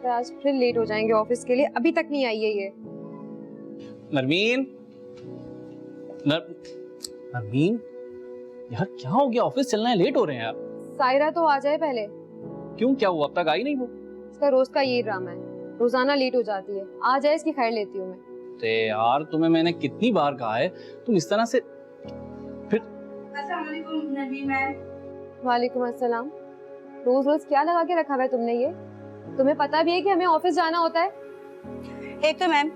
लगता है आज फिर लेट हो जाएंगे ऑफिस के लिए, अभी तक नहीं आई है ये। नरमीन, नरमीन यार क्या हो गया? ऑफिस चलना है, लेट हो रहे हैं यार। सायरा तो आ जाए पहले। क्यों, क्या हुआ? अब तक आई नहीं वो? इसका रोज का यही ड्रामा है, रोजाना लेट हो जाती है। आ जाए इसकी खैर लेती हूँ मैं। ते यार तुम्हें मैंने कितनी बार कहा है तुम इस तरह से फिर। अस्सलाम वालेकुम नरमीन मैम। वालेकुम अस्सलाम। रोज रोज क्या लगा के रखा हुआ है तुमने ये? तुम्हें पता भी है कि हमें ऑफिस जाना होता है? एक तो मैम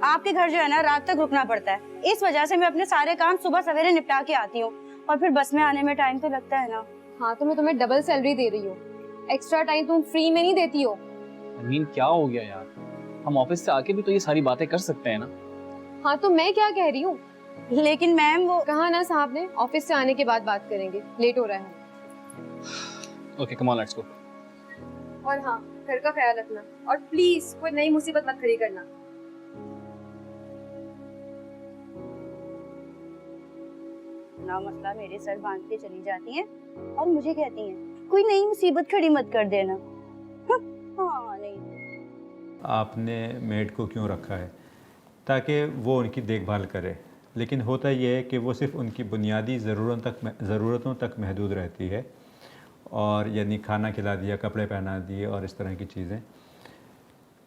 आपके घर जो है ना रात तक रुकना पड़ता है, इस वजह से मैं अपने सारे काम सुबह सवेरे निपटा के आती हूँ और फिर बस में आने में टाइम तो लगता है ना। हाँ तो मैं तुम्हें डबल सैलरी दे रही हूँ, एक्स्ट्रा टाइम तुम फ्री में नहीं देती हो। नरमीन क्या हो गया यार? हम ऑफिस से आके भी तो ये सारी बातें कर सकते हैं ना। हाँ तो मैं क्या कह रही हूँ? लेकिन मैम वो कहा ना साहब ने ऑफिस से आने के बाद बात करेंगे, लेट हो रहा है। Okay come on let's go. और हाँ घर का ख्याल रखना और प्लीज कोई नई मुसीबत मत खड़ी करना। ना मसला मेरे सर बांध के चली जाती हैं और मुझे कहती हैं कोई नई मुसीबत खड़ी मत कर देना। हाँ नहीं। आपने मेड को क्यों रखा है? ताकि वो उनकी देखभाल करे, लेकिन होता यह है कि वो सिर्फ उनकी बुनियादी ज़रूरतों तक महदूद रहती है, और यानी खाना खिला दिया, कपड़े पहना दिए और इस तरह की चीज़ें।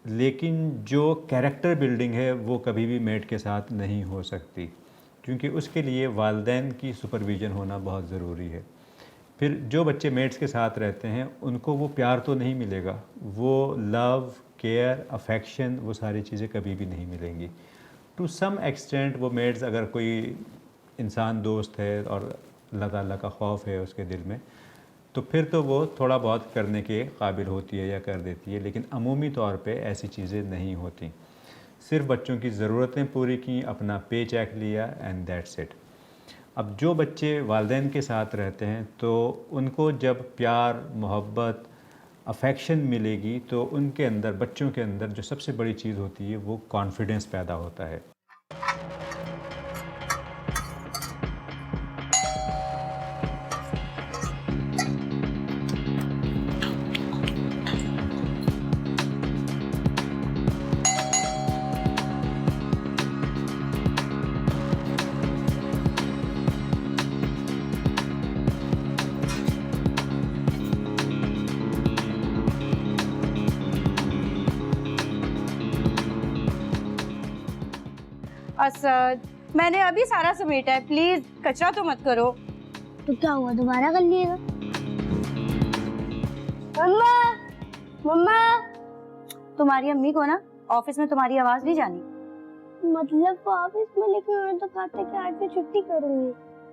लेकिन जो कैरेक्टर बिल्डिंग है वो कभी भी मेड के साथ नहीं हो सकती, क्योंकि उसके लिए वालिदैन की सुपरविज़न होना बहुत ज़रूरी है। फिर जो बच्चे मेड्स के साथ रहते हैं उनको वो प्यार तो नहीं मिलेगा, वो लव, केयर, अफेक्शन, वो सारी चीज़ें कभी भी नहीं मिलेंगी। टू सम एक्सटेंट वो मेड्स, अगर कोई इंसान दोस्त है और अल्लाह ताला का खौफ है उसके दिल में, तो फिर तो वो थोड़ा बहुत करने के काबिल होती है या कर देती है, लेकिन अमूमी तौर पे ऐसी चीज़ें नहीं होती। सिर्फ बच्चों की ज़रूरतें पूरी की, अपना पे चेक लिया एंड दैट्स इट। अब जो बच्चे वालिदैन के साथ रहते हैं तो उनको जब प्यार, मोहब्बत, अफेक्शन मिलेगी तो उनके अंदर, बच्चों के अंदर जो सबसे बड़ी चीज़ होती है वो कॉन्फिडेंस पैदा होता है। असद मैंने अभी सारा समेटा है, प्लीज कचरा तो मत करो। तो क्या हुआ, दोबारा कर लिएगा? मम्मा, मम्मा। तुम्हारी अम्मी को ना ऑफिस में तुम्हारी आवाज नहीं जानी। मतलब ऑफिस में, लेकिन उन्होंने तो कहा था कि आज मैं छुट्टी करूंगी।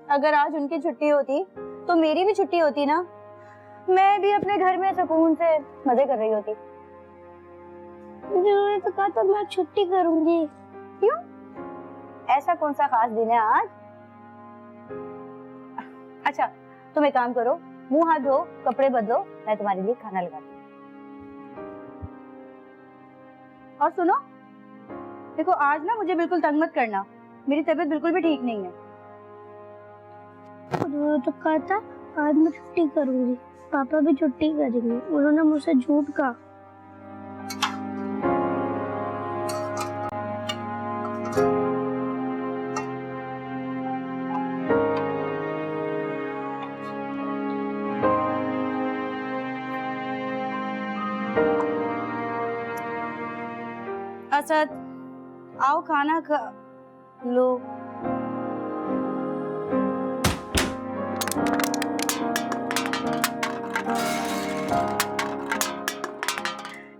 अगर आज उनकी छुट्टी होती तो मेरी भी छुट्टी होती ना, मैं भी अपने घर में सुकून से मजे कर रही होती। उन्होंने तो कहा था मैं छुट्टी करूंगी। क्यों, ऐसा कौन सा खास दिन है आज? अच्छा तुम एक काम करो, मुंह हाथ धो, कपड़े बदलो, मैं तुम्हारे लिए खाना लगाती हूँ। और सुनो, देखो आज ना मुझे बिल्कुल तंग मत करना, मेरी तबीयत बिल्कुल भी ठीक नहीं है। उन्होंने तो कहा था आज मैं छुट्टी करूंगी, पापा भी छुट्टी करेंगे, उन्होंने मुझसे झूठ कहा। असद आओ खाना खा लो।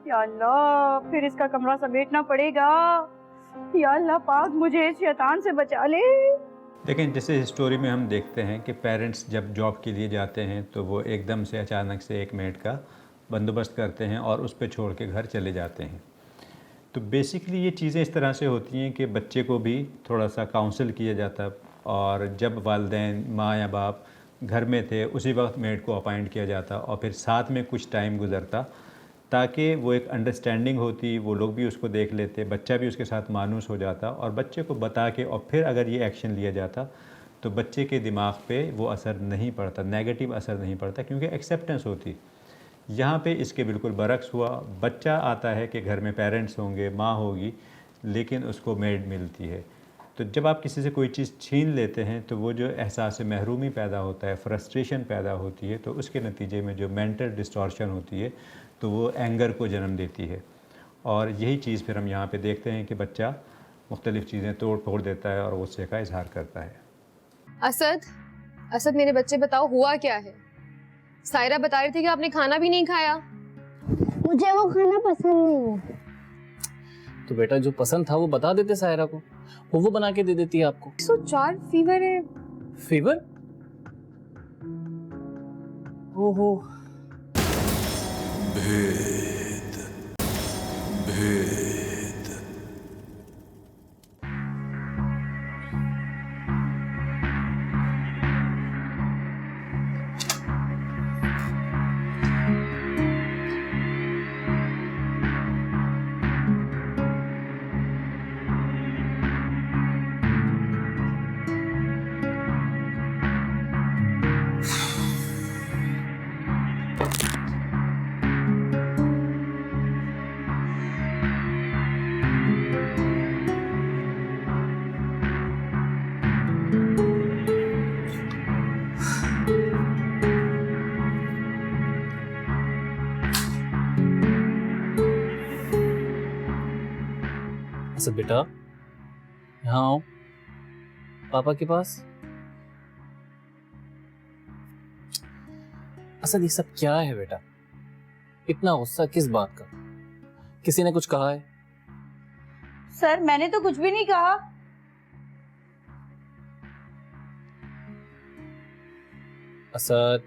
या अल्लाह, फिर इसका कमरा समेटना पड़ेगा। या अल्लाह पाक मुझे इस शैतान से बचा ले। लेकिन जैसे स्टोरी में हम देखते हैं कि पेरेंट्स जब जॉब के लिए जाते हैं तो वो एकदम से अचानक से एक मेड का बंदोबस्त करते हैं और उस पर छोड़ के घर चले जाते हैं। तो बेसिकली ये चीज़ें इस तरह से होती हैं कि बच्चे को भी थोड़ा सा काउंसिल किया जाता, और जब वालिदैन, माँ या बाप घर में थे उसी वक्त मेड को अपॉइंट किया जाता और फिर साथ में कुछ टाइम गुजरता, ताकि वो एक अंडरस्टैंडिंग होती, वो लोग भी उसको देख लेते, बच्चा भी उसके साथ मानूस हो जाता, और बच्चे को बता के और फिर अगर ये एक्शन लिया जाता तो बच्चे के दिमाग पे वो असर नहीं पड़ता, नेगेटिव असर नहीं पड़ता, क्योंकि एक्सेप्टेंस होती। यहाँ पे इसके बिल्कुल बरक्स हुआ। बच्चा आता है कि घर में पेरेंट्स होंगे, माँ होगी, लेकिन उसको मेड मिलती है। तो जब आप किसी से कोई चीज़ छीन लेते हैं तो वो जो एहसास महरूमी पैदा होता है, फ्रस्ट्रेशन पैदा होती है, तो उसके नतीजे में जो मेंटल डिस्टॉर्शन होती है तो वो एंगर को जन्म देती है। और यही चीज़ फिर हम यहाँ पे देखते हैं कि बच्चा मुख्तलिफ़ चीज़ें तोड़ फोड़ देता है और गुस्से का इजहार करता है। असद, असद मेरे बच्चे बताओ हुआ क्या है? सायरा बता रही थी कि आपने खाना भी नहीं खाया। मुझे वो खाना पसंद नहीं है। तो बेटा जो पसंद था वो बता देते सायरा को, वो बना के दे देती है आपको। 104 फीवर है। फीवर? ओहो। असद बेटा यहाँ आओ पापा के पास। असद ये सब क्या है बेटा? इतना गुस्सा किस बात का? किसी ने कुछ कहा है? सर मैंने तो कुछ भी नहीं कहा। असद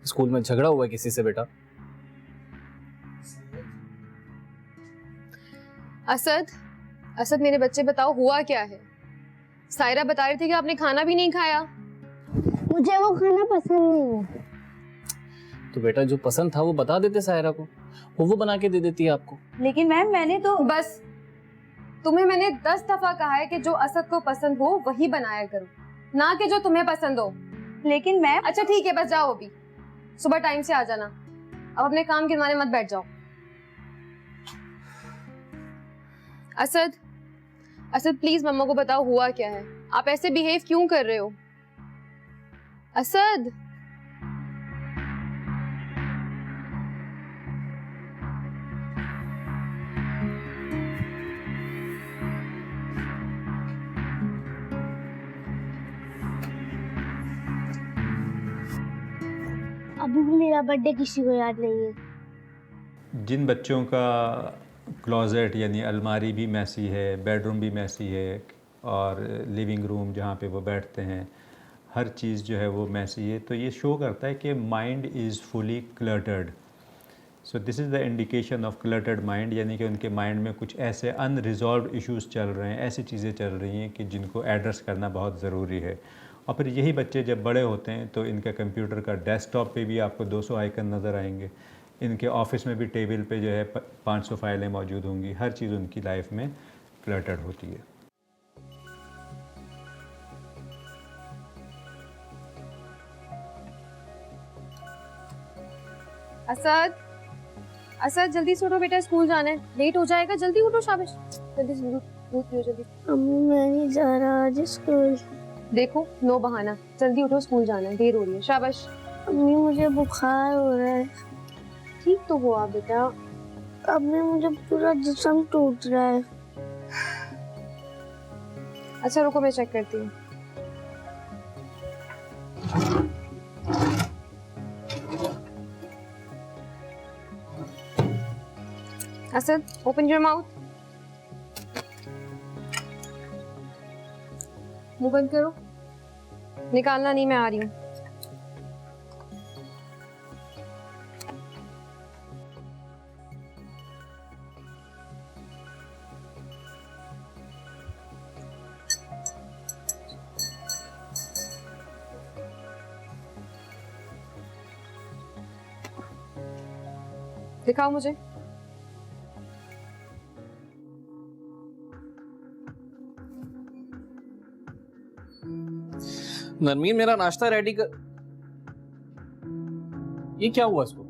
स्कूल में झगड़ा हुआ है किसी से बेटा? असद, असद मेरे बच्चे बताओ हुआ क्या है? सायरा बता रही थी कि आपने खाना भी नहीं खाया। मुझे वो खाना पसंद नहीं है। तो बेटा जो पसंद था वो बता देते सायरा को, वो बना के दे देती है आपको। लेकिन मैम मैंने तो बस, तुम्हें मैंने 10 दफा कहा है कि जो असद को पसंद हो वही बनाया करो, ना कि जो तुम्हें पसंद हो। लेकिन मैम अच्छा ठीक है, बस जाओ, अभी सुबह टाइम से आ जाना। अब अपने काम गिनवाने मत बैठ जाओ। असद, असद प्लीज मम्मा को बताओ हुआ क्या है? आप ऐसे बिहेव क्यों कर रहे हो? असद, अभी भी मेरा बर्थडे किसी को याद नहीं है। जिन बच्चों का क्लोजेट यानी अलमारी भी मैसी है, बेडरूम भी मैसी है, और लिविंग रूम जहाँ पे वो बैठते हैं, हर चीज़ जो है वो मैसी है, तो ये शो करता है कि mind is fully cluttered. So this is the indication of cluttered mind, यानी कि उनके माइंड में कुछ ऐसे अनरिजॉल्व इश्यूज़ चल रहे हैं, ऐसी चीज़ें चल रही हैं कि जिनको एड्रेस करना बहुत ज़रूरी है। और फिर यही बच्चे जब बड़े होते हैं तो इनका कंप्यूटर का डेस्कटॉप पे भी आपको 200 आइकन नज़र आएंगे, इनके ऑफिस में भी टेबल पे जो है 500 फाइलें मौजूद होंगी। हर चीज़ उनकी लाइफ में क्लटर्ड होती है। असद, असद जल्दी से उठो बेटा, स्कूल जाना है, लेट हो जाएगा। जल्दी उठो, शाबाश, जल्दी से दूध पियो जल्दी। अम्मी मैं नहीं जा रहा आज स्कूल। देखो नो बहाना, जल्दी उठो, स्कूल जाना है, देर हो रही है। शाबाश। अम्मी मुझे बुखार हो रहा है। ठीक तो हो आप बेटा। अम्मी मुझे पूरा जिस्म टूट रहा है। अच्छा रुको, मैं चेक करती हूँ। असद ओपन योर माउथ, मुंह बंद करो। निकालना नहीं, मैं आ रही हूँ। दिखाओ मुझे। नरमीन मेरा नाश्ता रेडी कर। ये क्या हुआ इसको?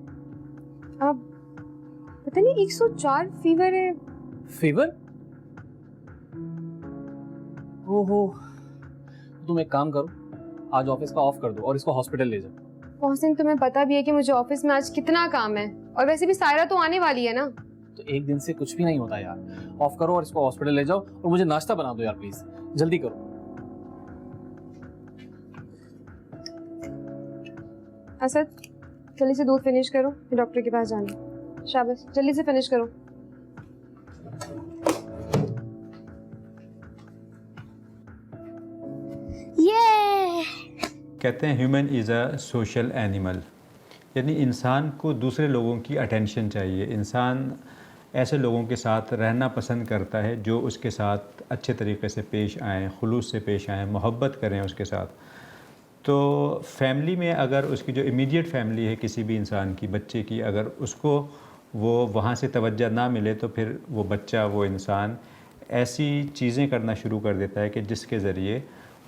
अब पता नहीं 104 फीवर है। फीवर? ओहो, तुम एक काम करो, आज ऑफिस का ऑफ कर दो और इसको हॉस्पिटल ले जाओ। मोहसिन, तुम्हें पता भी है कि मुझे ऑफिस में आज कितना काम है, और वैसे भी सायरा तो आने वाली है ना। तो एक दिन से कुछ भी नहीं होता यार। ऑफ करो और इसको हॉस्पिटल ले जाओ, और मुझे नाश्ता बना दो यार प्लीज, जल्दी करो। असद, जल्दी से दूध फिनिश करो, फिर डॉक्टर के पास जाना है। शाबाश, जल्दी से फिनिश करो। ये कहते हैं human is a social animal, यानी इंसान को दूसरे लोगों की अटेंशन चाहिए। इंसान ऐसे लोगों के साथ रहना पसंद करता है जो उसके साथ अच्छे तरीके से पेश आएँ, खुलूस से पेश आएँ, मोहब्बत करें उसके साथ। तो फैमिली में अगर उसकी जो इमीडिएट फैमिली है किसी भी इंसान की, बच्चे की, अगर उसको वो वहाँ से तवज्जो ना मिले तो फिर वो बच्चा, वो इंसान ऐसी चीज़ें करना शुरू कर देता है कि जिसके ज़रिए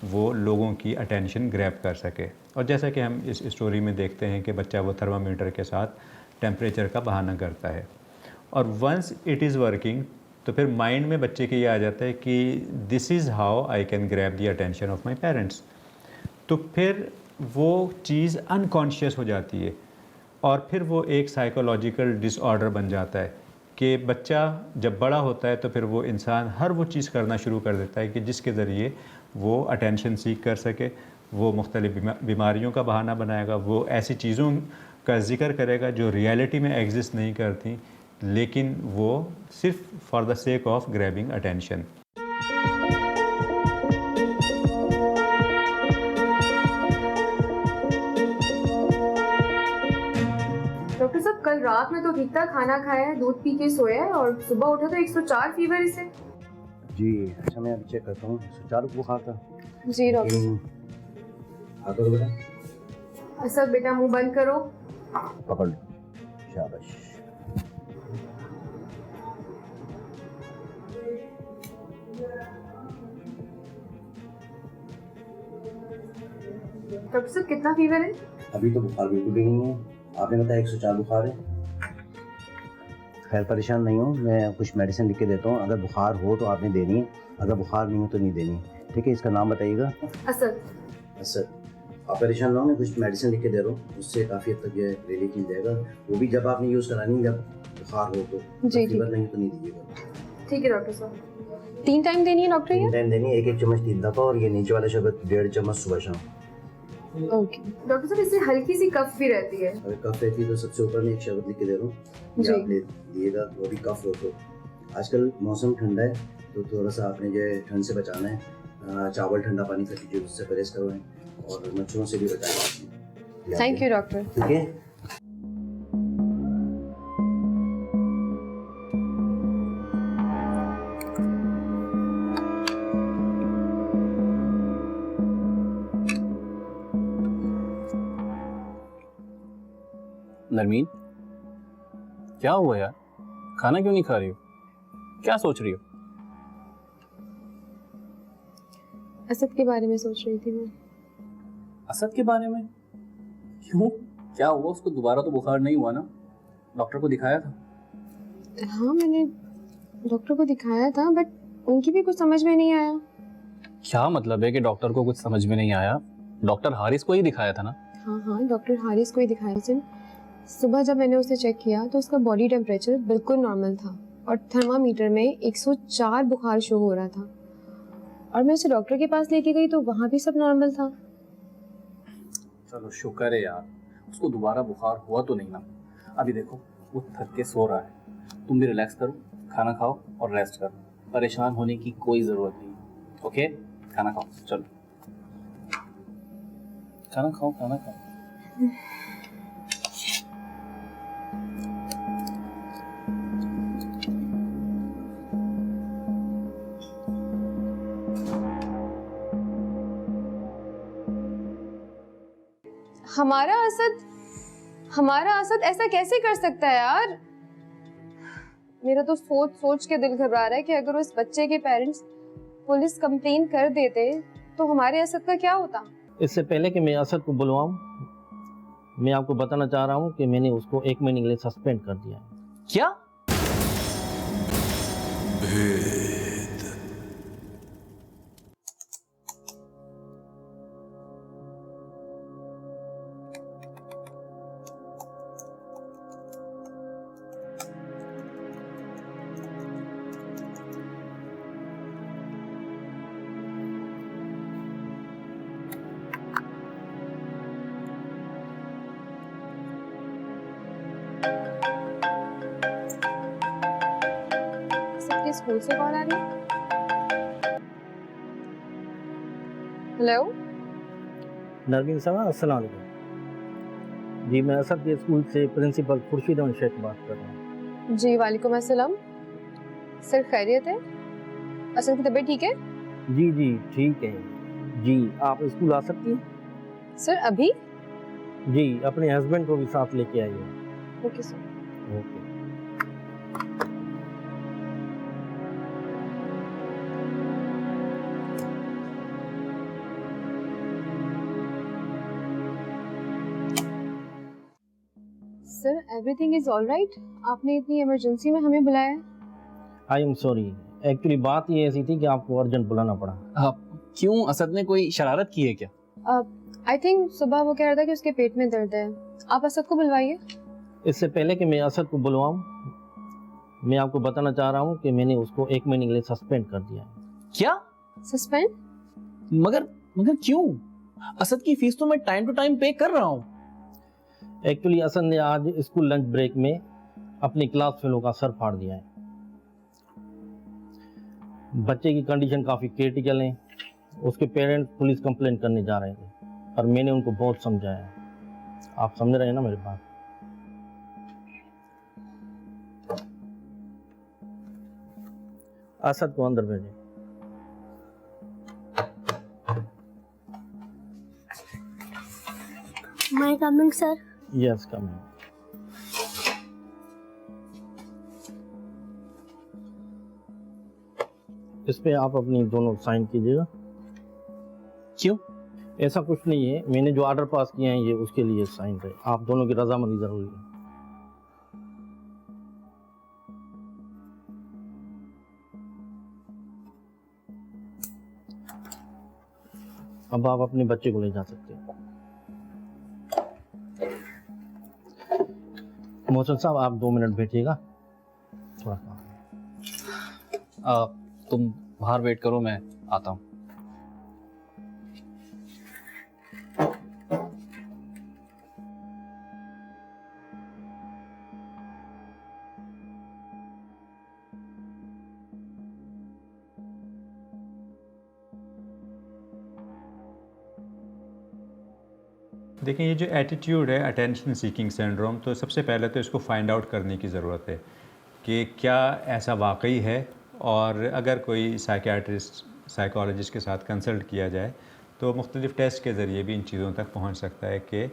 वो लोगों की अटेंशन ग्रैब कर सके। और जैसा कि हम इस स्टोरी में देखते हैं कि बच्चा वो थर्मामीटर के साथ टेम्परेचर का बहाना करता है, और वंस इट इज़ वर्किंग तो फिर माइंड में बच्चे के ये आ जाता है कि this is how I can grab the attention of my parents. तो फिर वो चीज़ अनकॉन्शियस हो जाती है, और फिर वो एक साइकोलॉजिकल डिसऑर्डर बन जाता है कि बच्चा जब बड़ा होता है तो फिर वो इंसान हर वो चीज़ करना शुरू कर देता है कि जिसके ज़रिए वो अटेंशन सीख कर सके। वो मुख्तलिफ बीमारियों का बहाना बनाएगा, वो ऐसी चीज़ों का जिक्र करेगा जो रियलिटी में एग्जिस्ट नहीं करती, लेकिन वो सिर्फ for the sake of grabbing attention. Doctor साहब, कल रात में तो ठीक ठाक खाना खाया है, दूध पी के सोया है, और सुबह उठा तो 104 फीवर इसे। जी अच्छा, मैं अभी चेक करता हूँ। 104 बुखार था। जी डॉक्टर। हाँ करो बेटा। असद बेटा, मुंह बंद करो। पकड़ लो, शाबाश। डॉक्टर साहब, कितना फीवर है? अभी तो बुखार बिल्कुल भी नहीं है। आपने बताया 104 बुखार है। खैर परेशान नहीं हो, मैं कुछ मेडिसिन लिख के देता हूँ। अगर बुखार हो तो आपने देनी है, अगर बुखार नहीं हो तो नहीं देनी है। ठीक है, इसका नाम बताइएगा। असद। असद, आप परेशान ना हो, मैं कुछ मेडिसिन लिख के दे रहा हूँ, उससे काफ़ी हद तक ये रिलीफ मिल जाएगा। वो भी जब आपने यूज़ करानी, जब बुखार हो तो। जी, फीवर नहीं तो नहीं दीजिएगा। ठीक है डॉक्टर साहब। 3 टाइम देनी है डॉक्टर? 3 टाइम देनी है, 1-1 चम्मच 3 दफ़ा, और ये नीचे वाला शरबत 1.5 चम्मच सुबह शाम। ओके डॉक्टर साहब, इससे हल्की सी कफ भी रहती है। अगर कफ रहती है तो सबसे ऊपर में एक शरबत लिख के दे रहा हूँ, जी। आप ले दिएगा, वो भी कफ हो तो। आजकल मौसम ठंडा है तो थोड़ा सा आपने जो है ठंड से बचाना है। चावल ठंडा पानी का कीजिए, उससे परहेज करवाएं, और मच्छरों से भी बचाएं। Thank you doctor. ठीक है। नरमीन, क्या हुआ यार? खाना क्यों नहीं खा रही हो? क्या सोच रही हो? असद के बारे में सोच रही थी मैं। असद के बारे में? क्यों, क्या हुआ उसको? दोबारा तो बुखार नहीं हुआ ना? डॉक्टर को दिखाया था? हाँ, मैंने डॉक्टर को दिखाया था, बट उनकी भी कुछ समझ में नहीं आया। क्या मतलब है कि डॉक्टर को कुछ समझ में नहीं आया? डॉक्टर हारिस को ही दिखाया था ना? हाँ, डॉक्टर हारिस को ही दिखाया था। सुबह जब मैंने उसे चेक किया तो उसका बॉडी टेम्परेचर बिल्कुल नॉर्मल था, और थर्मामीटर में 104 बुखार शो हो रहा था। और मैं उसे डॉक्टर के पास लेके गई तो वहाँ भी सब नॉर्मल था। चलो शुक्र है यार, उसको दोबारा बुखार हुआ तो नहीं ना। अभी देखो वो थक के सो रहा है, तुम भी रिलैक्स करो, खाना खाओ और रेस्ट करो। परेशान होने की कोई ज़रूरत नहीं। ओके, खाना खाओ, चलो खाना खाओ, खाना खाओ। हमारा असद ऐसा कैसे कर सकता है यार? मेरा तो सोच सोच के दिल घबरा रहा है कि अगर उस बच्चे के पेरेंट्स पुलिस कंप्लेन कर देते तो हमारे असद का क्या होता। इससे पहले कि मैं असद को बुलवाऊं, मैं आपको बताना चाह रहा हूँ कि मैंने उसको 1 महीने के लिए सस्पेंड कर दिया है। क्या? सबके स्कूल से कॉल आ रही है। हेलो, नरवीन साहब, अस्सलाम वालेकुम। जी, मैं असद के स्कूल से प्रिंसिपल खुर्शीद अहमद शेख बात कर रहा हूँ। जी वालेकुम अस्सलाम। सर खैरियत है? असद की तबीयत ठीक है? जी जी ठीक है। जी, आप स्कूल आ सकती हैं? सर अभी? जी, अपने हस्बैंड को भी साथ लेके आइए। Okay sir. Okay. Sir everything is all right? आपने इतनी इमरजेंसी में हमें बुलाया है? आई एम सॉरी, एक्चुअली बात ये ऐसी थी कि आपको अर्जेंट बुलाना पड़ा। क्यों, असद ने कोई शरारत की है क्या? आई थिंक सुबह वो कह रहा था कि उसके पेट में दर्द है। आप असद को बुलवाइए। इससे पहले कि मैं असद को बुलवाऊं, मैं आपको बताना चाह रहा हूं कि मैंने उसको 1 महीने के लिए सस्पेंड कर दिया है। क्या? सस्पेंड? मगर मगर क्यों? असद की फीस तो मैं टाइम टू टाइम पे कर रहा हूँ। एक्चुअली असद ने आज स्कूल लंच ब्रेक में अपनी क्लास फेलो का सर फाड़ दिया है। बच्चे की कंडीशन काफ़ी क्रिटिकल है। उसके पेरेंट्स पुलिस कंप्लेंट करने जा रहे थे, पर मैंने उनको बहुत समझाया। आप समझ रहे हैं ना मेरी बात? असद को अंदर भेजें। My coming sir. यस, कम। इस पे आप अपनी दोनों साइन कीजिएगा। क्यों? ऐसा कुछ नहीं है, मैंने जो ऑर्डर पास किए हैं ये उसके लिए साइन है। आप दोनों की रजामंदी जरूरी है। अब आप अपने बच्चे को ले जा सकते हैं। मोहसिन साहब, आप 2 मिनट बैठिएगा, थोड़ा काम है। तुम बाहर वेट करो, मैं आता हूँ। देखिए, ये जो एटीट्यूड है अटेंशन सीकिंग सिंड्रोम, तो सबसे पहले तो इसको फाइंड आउट करने की ज़रूरत है कि क्या ऐसा वाकई है, और अगर कोई साइकियाट्रिस्ट साइकोलॉजिस्ट के साथ कंसल्ट किया जाए तो मुख्तलिफ़ टेस्ट के ज़रिए भी इन चीज़ों तक पहुंच सकता है कि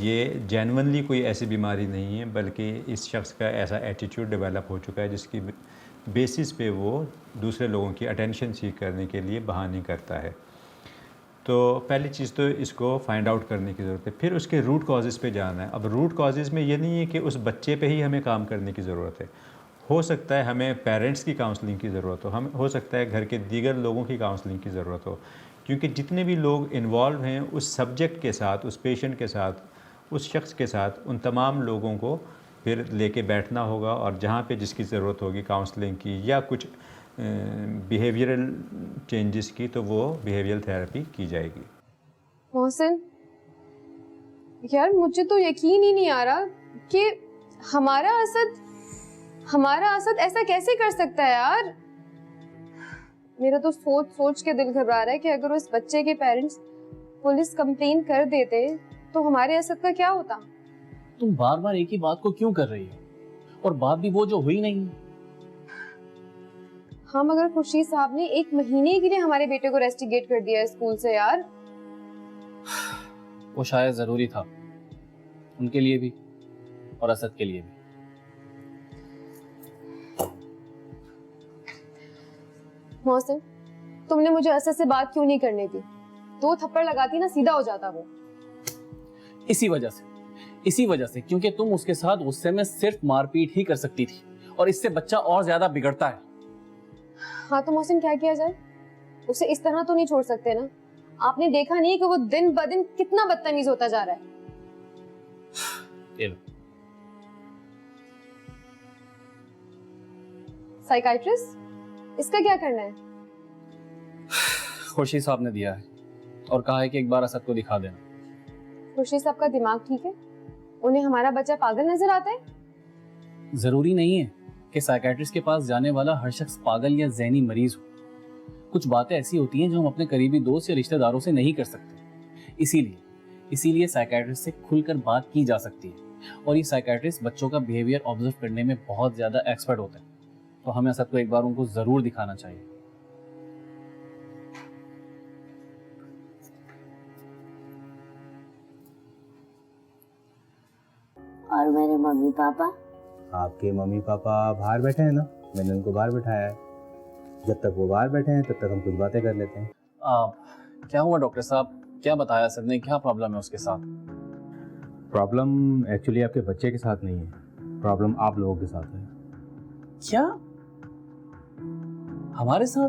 ये जेन्युइनली कोई ऐसी बीमारी नहीं है, बल्कि इस शख्स का ऐसा एटीट्यूड डेवलप हो चुका है जिसकी बेसिस पे वो दूसरे लोगों की अटेंशन सीख करने के लिए बहाने करता है। तो पहली चीज़ तो इसको फाइंड आउट करने की ज़रूरत है। फिर उसके रूट कॉजेज़ पे जाना है। अब रूट कॉजेज़ में ये नहीं है कि उस बच्चे पे ही हमें काम करने की ज़रूरत है। हो सकता है हमें पेरेंट्स की काउंसलिंग की ज़रूरत हो, हो सकता है घर के दीगर लोगों की काउंसलिंग की ज़रूरत हो, क्योंकि जितने भी लोग इन्वॉल्व हैं उस सब्जेक्ट के साथ, उस पेशेंट के साथ, उस शख्स के साथ, उन तमाम लोगों को फिर लेके बैठना होगा, और जहाँ पे जिसकी ज़रूरत होगी काउंसलिंग की या कुछ बिहेवियरल चेंजेस की, तो वो बिहेवियरल थेरेपी की जाएगी। मोहसिन, यार मुझे तो यकीन ही नहीं आ रहा कि हमारा असद ऐसा कैसे कर सकता है यार। मेरा तो सोच सोच के दिल घबरा रहा है कि अगर उस बच्चे के पेरेंट्स पुलिस कंप्लेन कर देते तो हमारे असद का क्या होता। तुम बार बार एक ही बात को क्यों कर रही हो, और बात भी वो जो हुई नहीं। हाँ, मगर खुर्शीद साहब ने 1 महीने के लिए हमारे बेटे को रेस्टिगेट कर दिया है स्कूल से यार। वो शायद जरूरी था, उनके लिए भी और असद के लिए भी। मोहसिन, तुमने मुझे असद से बात क्यों नहीं करने दी? 2 थप्पड़ लगाती ना सीधा हो जाता वो। इसी वजह से इसी वजह से, क्योंकि तुम उसके साथ गुस्से में सिर्फ मारपीट ही कर सकती थी और इससे बच्चा और ज्यादा बिगड़ता है। हाँ तो मोहसिन क्या किया जाए? उसे इस तरह तो नहीं छोड़ सकते ना। आपने देखा नहीं कि वो दिन ब दिन कितना बदतमीज होता जा रहा है। ये लो। साइकाइट्रिस्ट, इसका क्या करना है? खुर्शीद साहब ने दिया है और कहा है कि एक बार असद को दिखा देना। खुर्शीद साहब का दिमाग ठीक है? उन्हें हमारा बच्चा पागल नजर आता है? जरूरी नहीं है कि साइकाइट्रिस्ट के पास जाने वाला हर शख्स पागल या ज़हनी मरीज हो। कुछ बातें ऐसी होती हैं जो हम अपने करीबी दोस्त या रिश्तेदारों से नहीं कर सकते। इसीलिए साइकाइट्रिस्ट से खुलकर बात की जा सकती है और ये साइकाइट्रिस्ट बच्चों का बिहेवियर ऑब्जर्व करने में बहुत ज्यादा एक्सपर्ट होते हैं। तो हमें सबको एक बार उनको जरूर दिखाना चाहिए। और मेरे मम्मी पापा? आपके मम्मी पापा बाहर बैठे हैं ना, मैंने उनको बाहर बिठाया है। जब तक वो बाहर बैठे हैं तब तक हम कुछ बातें कर लेते हैं। क्या हुआ डॉक्टर साहब? क्या बताया सर ने? क्या प्रॉब्लम है उसके साथ? प्रॉब्लम एक्चुअली आपके बच्चे के साथ नहीं है, प्रॉब्लम आप लोगों के साथ है। क्या हमारे साथ?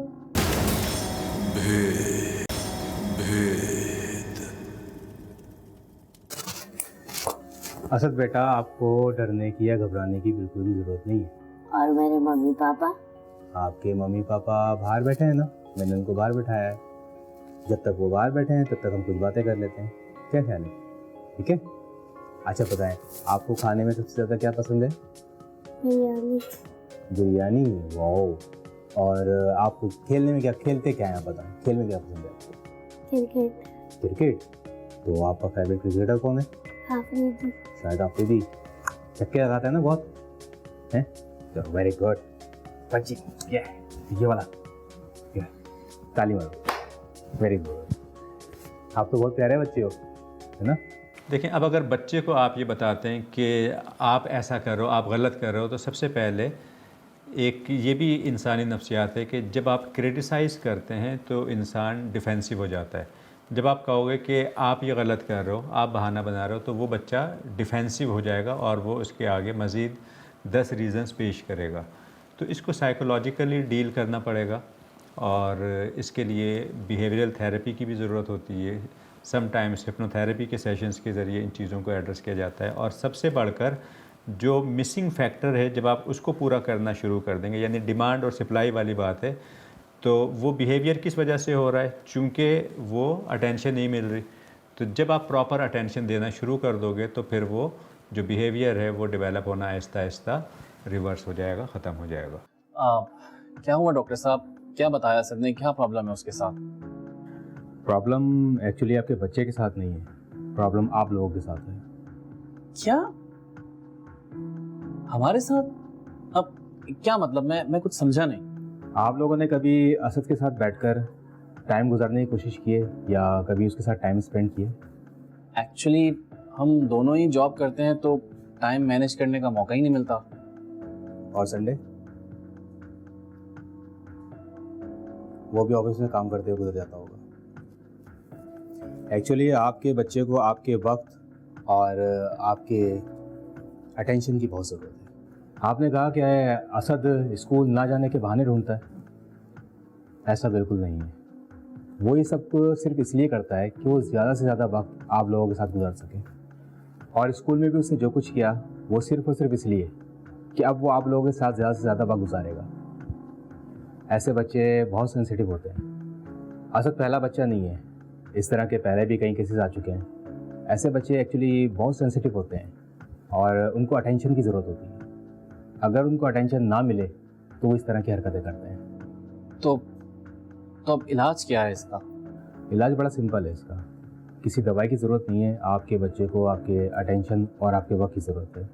असद बेटा, आपको डरने की या घबराने की बिल्कुल भी जरूरत नहीं है। और मेरे मम्मी पापा? आपके मम्मी पापा बाहर बैठे हैं ना, मैंने उनको बाहर बिठाया है। जब तक वो बाहर बैठे हैं तब तक हम कुछ बातें कर लेते हैं। क्या ख्याल है? ठीक है। अच्छा बताएं, आपको खाने में सबसे ज़्यादा क्या पसंद है? बिरयानी। बिरयानी, वाह। और आपको खेलने में क्या, खेलते क्या हैं आप बताएं, खेल में क्या पसंद है आपको? क्रिकेट। क्रिकेट। तो आपका फेवरेट क्रिकेटर कौन है? आफरीदी। शायद आफरीदी। छक्के लगाता है ना बहुत, हैं? तो वेरी गुड। पंची, ये वाला, ये ताली मारो। Very good. आप तो बहुत प्यारे बच्चे हो, है ना? देखें, अब अगर बच्चे को आप ये बताते हैं कि आप ऐसा कर रहे हो, आप गलत कर रहे हो, तो सबसे पहले एक ये भी इंसानी नफ्सियात है कि जब आप क्रिटिसाइज़ करते हैं तो इंसान डिफेंसिव हो जाता है। जब आप कहोगे कि आप ये गलत कर रहे हो, आप बहाना बना रहे हो, तो वो बच्चा डिफेंसिव हो जाएगा और वो उसके आगे मज़ीद 10 रीज़न्स पेश करेगा। तो इसको साइकोलॉजिकली डील करना पड़ेगा और इसके लिए बिहेवियरल थेरेपी की भी ज़रूरत होती है। समटाइम्स हिप्नोथेरेपी के सेशंस के ज़रिए इन चीज़ों को एड्रेस किया जाता है। और सबसे बढ़कर जो मिसिंग फैक्टर है, जब आप उसको पूरा करना शुरू कर देंगे, यानी डिमांड और सप्लाई वाली बात है, तो वो बिहेवियर किस वजह से हो रहा है? चूँकि वो अटेंशन नहीं मिल रही। तो जब आप प्रॉपर अटेंशन देना शुरू कर दोगे तो फिर वो जो बिहेवियर है वो डेवलप होना आहिस्ता आहिस्ता रिवर्स हो जाएगा, ख़त्म हो जाएगा। क्या हुआ डॉक्टर साहब? क्या बताया सर ने? क्या प्रॉब्लम है उसके साथ? प्रॉब्लम एक्चुअली आपके बच्चे के साथ नहीं है, प्रॉब्लम आप लोगों के साथ है। क्या हमारे साथ? अब क्या मतलब? मैं कुछ समझा नहीं। आप लोगों ने कभी असद के साथ बैठकर टाइम गुजारने की कोशिश की है या कभी उसके साथ टाइम स्पेंड किए? एक्चुअली हम दोनों ही जॉब करते हैं तो टाइम मैनेज करने का मौका ही नहीं मिलता। और संडे? वो भी ऑफिस में काम करते हुए गुजर जाता होगा। एक्चुअली आपके बच्चे को आपके वक्त और आपके अटेंशन की बहुत ज़रूरत है। आपने कहा कि असद स्कूल ना जाने के बहाने ढूंढता है, ऐसा बिल्कुल नहीं है। वो ये सब सिर्फ इसलिए करता है कि वो ज़्यादा से ज़्यादा वक्त आप लोगों के साथ गुजार सके। और स्कूल में भी उसने जो कुछ किया वो सिर्फ और सिर्फ इसलिए कि अब वो आप लोगों के साथ ज़्यादा से ज़्यादा वक्त गुजारेगा। ऐसे बच्चे बहुत सेंसिटिव होते हैं। असद पहला बच्चा नहीं है, इस तरह के पहले भी कई केसेस आ चुके हैं। ऐसे बच्चे एक्चुअली बहुत सेंसिटिव होते हैं और उनको अटेंशन की ज़रूरत होती है। अगर उनको अटेंशन ना मिले तो वो इस तरह की हरकतें करते हैं। तो अब इलाज क्या है इसका? इलाज बड़ा सिंपल है इसका। किसी दवाई की ज़रूरत नहीं है। आपके बच्चे को आपके अटेंशन और आपके वक्त की ज़रूरत है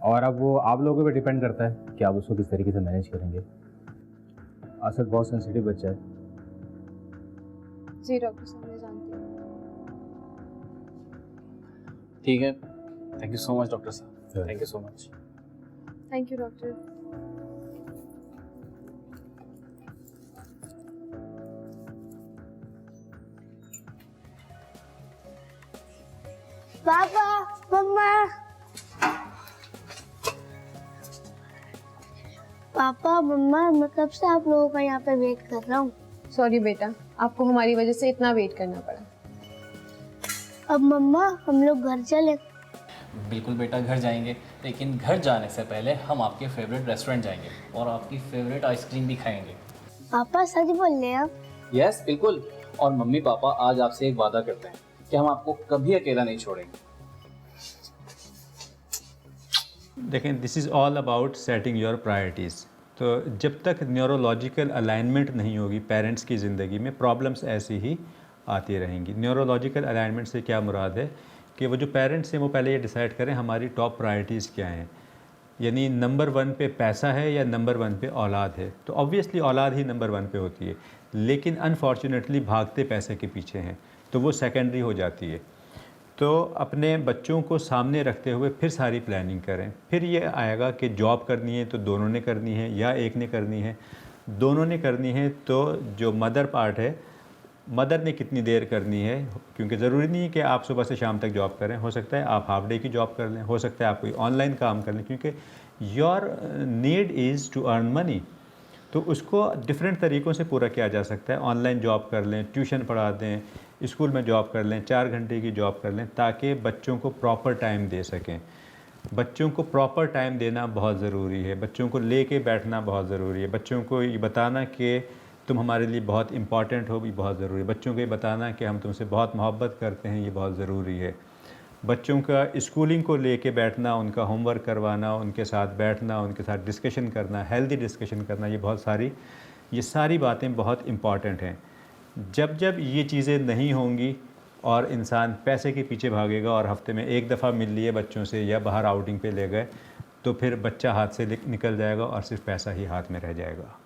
और अब वो आप लोगों पे डिपेंड करता है कि आप उसको किस तरीके से मैनेज करेंगे। असद बहुत सेंसिटिव बच्चा है। जी डॉक्टर साहब, मैं जानती हूँ। ठीक है, thank you so much doctor साहब, thank you so much. Thank you doctor. पापा, मम्मा। पापा, मम्मा, मैं कब से आप लोगों का यहाँ पे वेट कर रहा हूँ। सॉरी बेटा, आपको हमारी वजह से इतना वेट करना पड़ा। अब मम्मा, हम लोग घर चले। बिल्कुल बेटा, घर जाएंगे, लेकिन घर जाने से पहले हम आपके फेवरेट रेस्टोरेंट जाएंगे और आपकी फेवरेट आइसक्रीम भी खाएंगे। पापा सच बोल रहे हैं आप? यस बिल्कुल। और मम्मी पापा आज आपसे एक वादा करते हैं कि हम आपको कभी अकेला नहीं छोड़ेंगे। देखें, this is all about setting your priorities. तो जब तक न्यूरोलॉजिकल अलाइनमेंट नहीं होगी पेरेंट्स की ज़िंदगी में, प्रॉब्लम्स ऐसी ही आती रहेंगी। न्यूरोलॉजिकल अलाइनमेंट से क्या मुराद है कि वो जो पेरेंट्स हैं वो पहले ये डिसाइड करें हमारी टॉप प्रायोरिटीज़ क्या हैं, यानी नंबर 1 पे पैसा है या नंबर 1 पे औलाद है। तो ऑब्वियसली औलाद ही नंबर 1 पे होती है, लेकिन अनफॉर्चुनेटली भागते पैसे के पीछे हैं तो वो सेकेंडरी हो जाती है। तो अपने बच्चों को सामने रखते हुए फिर सारी प्लानिंग करें। फिर ये आएगा कि जॉब करनी है तो दोनों ने करनी है या एक ने करनी है। दोनों ने करनी है तो जो मदर पार्ट है, मदर ने कितनी देर करनी है, क्योंकि ज़रूरी नहीं है कि आप सुबह से शाम तक जॉब करें। हो सकता है आप हाफ डे की जॉब कर लें, हो सकता है आप कोई ऑनलाइन काम कर लें, क्योंकि your need is to earn money. तो उसको डिफरेंट तरीक़ों से पूरा किया जा सकता है। ऑनलाइन जॉब कर लें, ट्यूशन पढ़ा दें, स्कूल में जॉब कर लें, 4 घंटे की जॉब कर लें, ताकि बच्चों को प्रॉपर टाइम दे सकें। बच्चों को प्रॉपर टाइम देना बहुत ज़रूरी है, बच्चों को लेके बैठना बहुत ज़रूरी है, बच्चों को ये बताना कि तुम हमारे लिए बहुत इम्पॉर्टेंट हो भी बहुत ज़रूरी है, बच्चों को ये बताना कि हम तुमसे बहुत मोहब्बत करते हैं ये बहुत ज़रूरी है। बच्चों का स्कूलिंग को लेके बैठना, उनका होमवर्क करवाना, उनके साथ बैठना, उनके साथ डिस्कशन करना, हेल्दी डिस्कशन करना, ये सारी बातें बहुत इम्पॉर्टेंट हैं। जब जब ये चीज़ें नहीं होंगी और इंसान पैसे के पीछे भागेगा और हफ्ते में एक दफ़ा मिल लिए बच्चों से या बाहर आउटिंग पे ले गए, तो फिर बच्चा हाथ से निकल जाएगा और सिर्फ पैसा ही हाथ में रह जाएगा।